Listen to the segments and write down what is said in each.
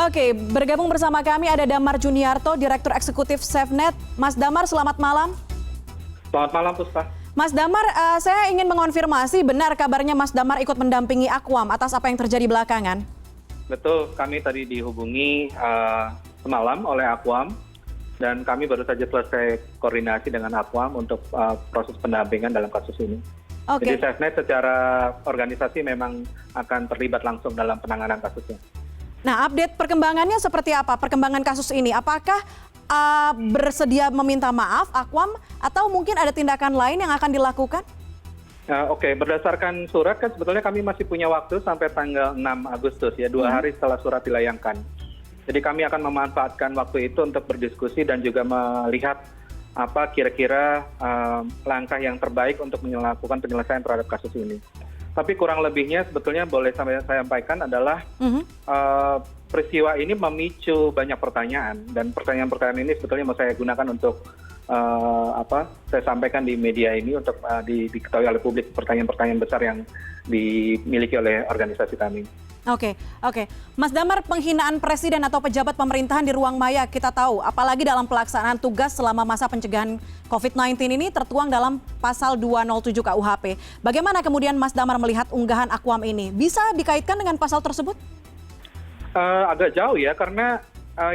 Oke, bergabung bersama kami ada Damar Juniarto, Direktur Eksekutif SafeNet. Mas Damar, selamat malam. Selamat malam, Puspa. Mas Damar, saya ingin mengonfirmasi benar kabarnya Mas Damar ikut mendampingi Aquam atas apa yang terjadi belakangan? Betul, kami tadi dihubungi semalam oleh Aquam dan kami baru saja selesai koordinasi dengan Aquam untuk proses pendampingan dalam kasus ini. Oke. Jadi SafeNet secara organisasi memang akan terlibat langsung dalam penanganan kasusnya. Nah, update perkembangannya seperti apa? Perkembangan kasus ini, apakah bersedia meminta maaf Aquam atau mungkin ada tindakan lain yang akan dilakukan? Oke, berdasarkan surat kan sebetulnya kami masih punya waktu sampai tanggal 6 Agustus ya, 2 hari setelah surat dilayangkan. Jadi kami akan memanfaatkan waktu itu untuk berdiskusi dan juga melihat apa kira-kira langkah yang terbaik untuk melakukan penyelesaian terhadap kasus ini. Tapi kurang lebihnya sebetulnya boleh saya sampaikan adalah peristiwa ini memicu banyak pertanyaan dan pertanyaan-pertanyaan ini sebetulnya mau saya gunakan untuk saya sampaikan di media ini untuk diketahui oleh publik pertanyaan-pertanyaan besar yang dimiliki oleh organisasi kami. Oke. Mas Damar, penghinaan presiden atau pejabat pemerintahan di ruang maya kita tahu, apalagi dalam pelaksanaan tugas selama masa pencegahan COVID-19 ini tertuang dalam pasal 207 KUHP. Bagaimana kemudian Mas Damar melihat unggahan Aquam ini? Bisa dikaitkan dengan pasal tersebut? Agak jauh ya, karena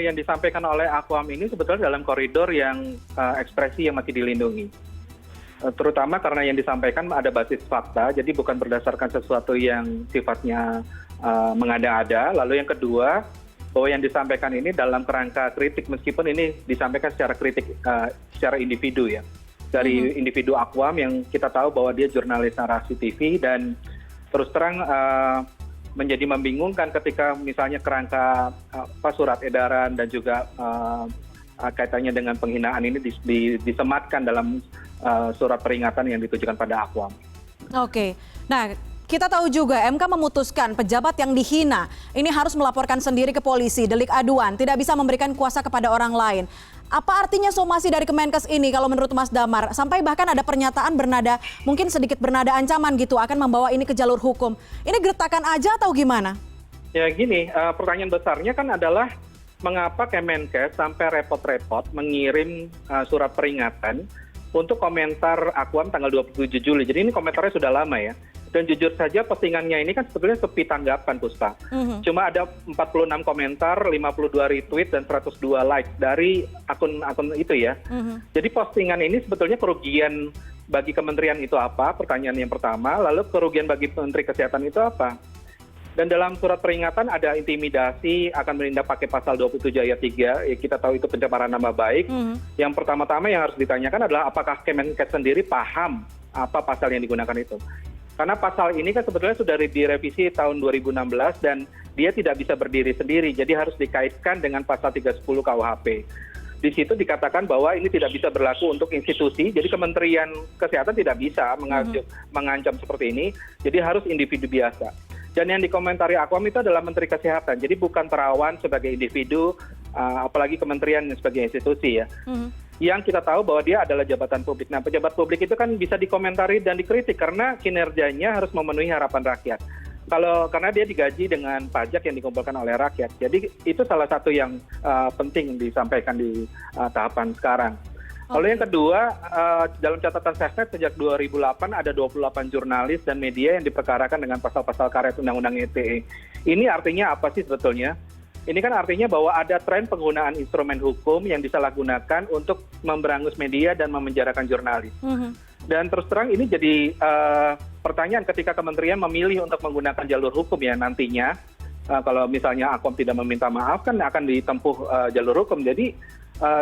yang disampaikan oleh Aquam ini sebetulnya dalam koridor yang ekspresi yang masih dilindungi. Terutama karena yang disampaikan ada basis fakta, jadi bukan berdasarkan sesuatu yang sifatnya mengada-ada. Lalu yang kedua, bahwa yang disampaikan ini dalam kerangka kritik, meskipun ini disampaikan secara kritik secara individu ya. Dari individu Aquam yang kita tahu bahwa dia jurnalis narasi TV dan terus terang menjadi membingungkan ketika misalnya kerangka surat edaran dan juga kaitannya dengan penghinaan ini disematkan dalam surat peringatan yang ditujukan pada Aquam. Oke, nah kita tahu juga MK memutuskan pejabat yang dihina ini harus melaporkan sendiri ke polisi, delik aduan, tidak bisa memberikan kuasa kepada orang lain. Apa artinya somasi dari Kemenkes ini kalau menurut Mas Damar? Sampai bahkan ada pernyataan bernada, mungkin sedikit bernada ancaman gitu, akan membawa ini ke jalur hukum. Ini gertakan aja atau gimana? Ya gini, pertanyaan besarnya kan adalah mengapa Kemenkes sampai repot-repot mengirim surat peringatan untuk komentar Aquam tanggal 27 Juli. Jadi ini komentarnya sudah lama ya. Dan jujur saja postingannya ini kan sebetulnya sepi tanggapan, Puspa. Cuma ada 46 komentar, 52 retweet, dan 102 like dari akun-akun itu ya. Jadi postingan ini sebetulnya kerugian bagi kementerian itu apa? Pertanyaan yang pertama. Lalu kerugian bagi Menteri Kesehatan itu apa? Dan dalam surat peringatan ada intimidasi, akan menindak pakai pasal 27 ayat 3. Ya, kita tahu itu pencemaran nama baik. Yang pertama-tama yang harus ditanyakan adalah apakah Kemenkes sendiri paham apa pasal yang digunakan itu. Karena pasal ini kan sebetulnya sudah direvisi tahun 2016 dan dia tidak bisa berdiri sendiri, jadi harus dikaitkan dengan pasal 310 KUHP. Di situ dikatakan bahwa ini tidak bisa berlaku untuk institusi, jadi Kementerian Kesehatan tidak bisa mengancam seperti ini, jadi harus individu biasa. Dan yang dikomentari Aquam itu adalah Menteri Kesehatan, jadi bukan Terawan sebagai individu, apalagi kementerian sebagai institusi ya. Yang kita tahu bahwa dia adalah jabatan publik. Nah, pejabat publik itu kan bisa dikomentari dan dikritik karena kinerjanya harus memenuhi harapan rakyat. Karena dia digaji dengan pajak yang dikumpulkan oleh rakyat. Jadi itu salah satu yang penting disampaikan di tahapan sekarang. Lalu yang kedua, dalam catatan SafeNet sejak 2008 ada 28 jurnalis dan media yang diperkarakan dengan pasal-pasal karet Undang-Undang ITE. Ini artinya apa sih sebetulnya? Ini kan artinya bahwa ada tren penggunaan instrumen hukum yang disalahgunakan untuk memberangus media dan memenjarakan jurnalis. Dan terus terang ini jadi pertanyaan ketika kementerian memilih untuk menggunakan jalur hukum ya nantinya. Kalau misalnya Aquam tidak meminta maaf kan akan ditempuh jalur hukum. Jadi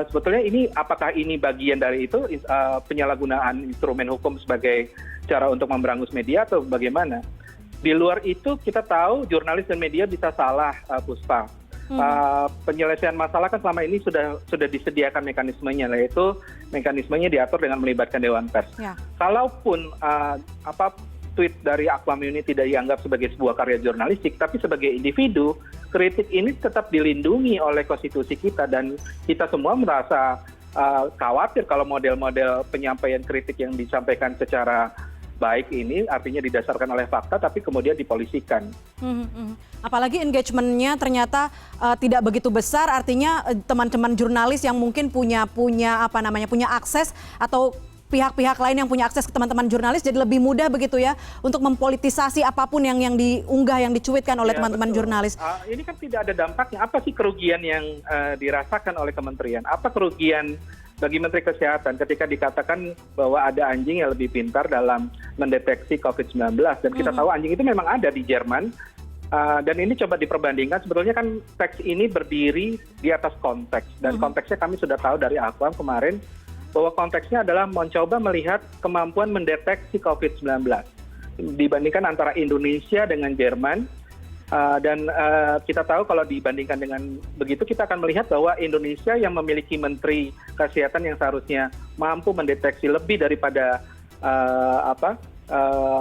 sebetulnya ini apakah ini bagian dari itu penyalahgunaan instrumen hukum sebagai cara untuk memberangus media atau bagaimana? Di luar itu kita tahu jurnalis dan media bisa salah, Puspa. Penyelesaian masalah kan selama ini sudah disediakan mekanismenya, yaitu mekanismenya diatur dengan melibatkan Dewan Pers. Kalaupun tweet dari Aquam ini tidak dianggap sebagai sebuah karya jurnalistik, tapi sebagai individu, kritik ini tetap dilindungi oleh konstitusi kita dan kita semua merasa khawatir kalau model-model penyampaian kritik yang disampaikan secara baik ini artinya didasarkan oleh fakta tapi kemudian dipolisikan. Apalagi engagement-nya ternyata tidak begitu besar, artinya teman-teman jurnalis yang mungkin punya akses atau pihak-pihak lain yang punya akses ke teman-teman jurnalis jadi lebih mudah begitu ya untuk mempolitisasi apapun yang diunggah, yang dicuitkan oleh teman-teman jurnalis. Ini kan tidak ada dampaknya. Apa sih kerugian yang dirasakan oleh kementerian? Apa kerugian bagi Menteri Kesehatan ketika dikatakan bahwa ada anjing yang lebih pintar dalam mendeteksi COVID-19? Dan kita tahu anjing itu memang ada di Jerman. Dan ini coba diperbandingkan, sebetulnya kan teks ini berdiri di atas konteks. Dan konteksnya kami sudah tahu dari Aquam kemarin, bahwa konteksnya adalah mencoba melihat kemampuan mendeteksi COVID-19. Dibandingkan antara Indonesia dengan Jerman, dan kita tahu kalau dibandingkan dengan begitu, kita akan melihat bahwa Indonesia yang memiliki Menteri Kesehatan yang seharusnya mampu mendeteksi lebih daripada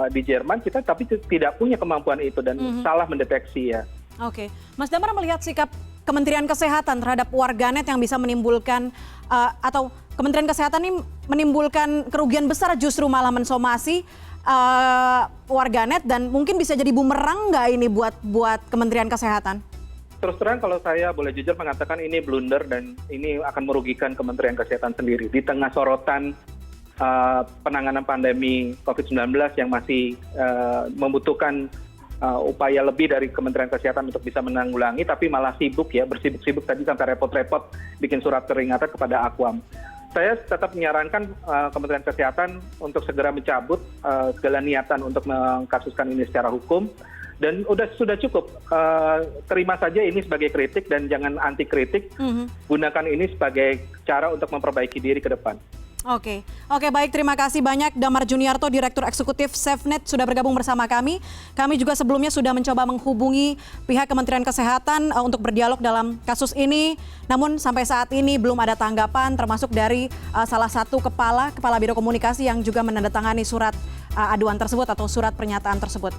di Jerman, kita tapi tidak punya kemampuan itu dan salah mendeteksi ya. Oke, Mas Damar melihat sikap Kementerian Kesehatan terhadap warganet yang bisa menimbulkan atau Kementerian Kesehatan ini menimbulkan kerugian besar justru malah mensomasi warganet dan mungkin bisa jadi bumerang nggak ini buat Kementerian Kesehatan? Terus terang kalau saya boleh jujur mengatakan ini blunder dan ini akan merugikan Kementerian Kesehatan sendiri di tengah sorotan penanganan pandemi COVID-19 yang masih membutuhkan upaya lebih dari Kementerian Kesehatan untuk bisa menanggulangi, tapi malah sibuk ya, bersibuk-sibuk tadi sampai repot-repot bikin surat peringatan kepada Aquam. Saya tetap menyarankan Kementerian Kesehatan untuk segera mencabut segala niatan untuk mengkasuskan ini secara hukum. Dan sudah cukup, terima saja ini sebagai kritik dan jangan anti kritik, gunakan ini sebagai cara untuk memperbaiki diri ke depan. Oke, baik, terima kasih banyak Damar Juniarto, Direktur Eksekutif SafeNet sudah bergabung bersama kami. Kami juga sebelumnya sudah mencoba menghubungi pihak Kementerian Kesehatan untuk berdialog dalam kasus ini. Namun sampai saat ini belum ada tanggapan termasuk dari salah satu kepala Biro Komunikasi yang juga menandatangani surat aduan tersebut atau surat pernyataan tersebut.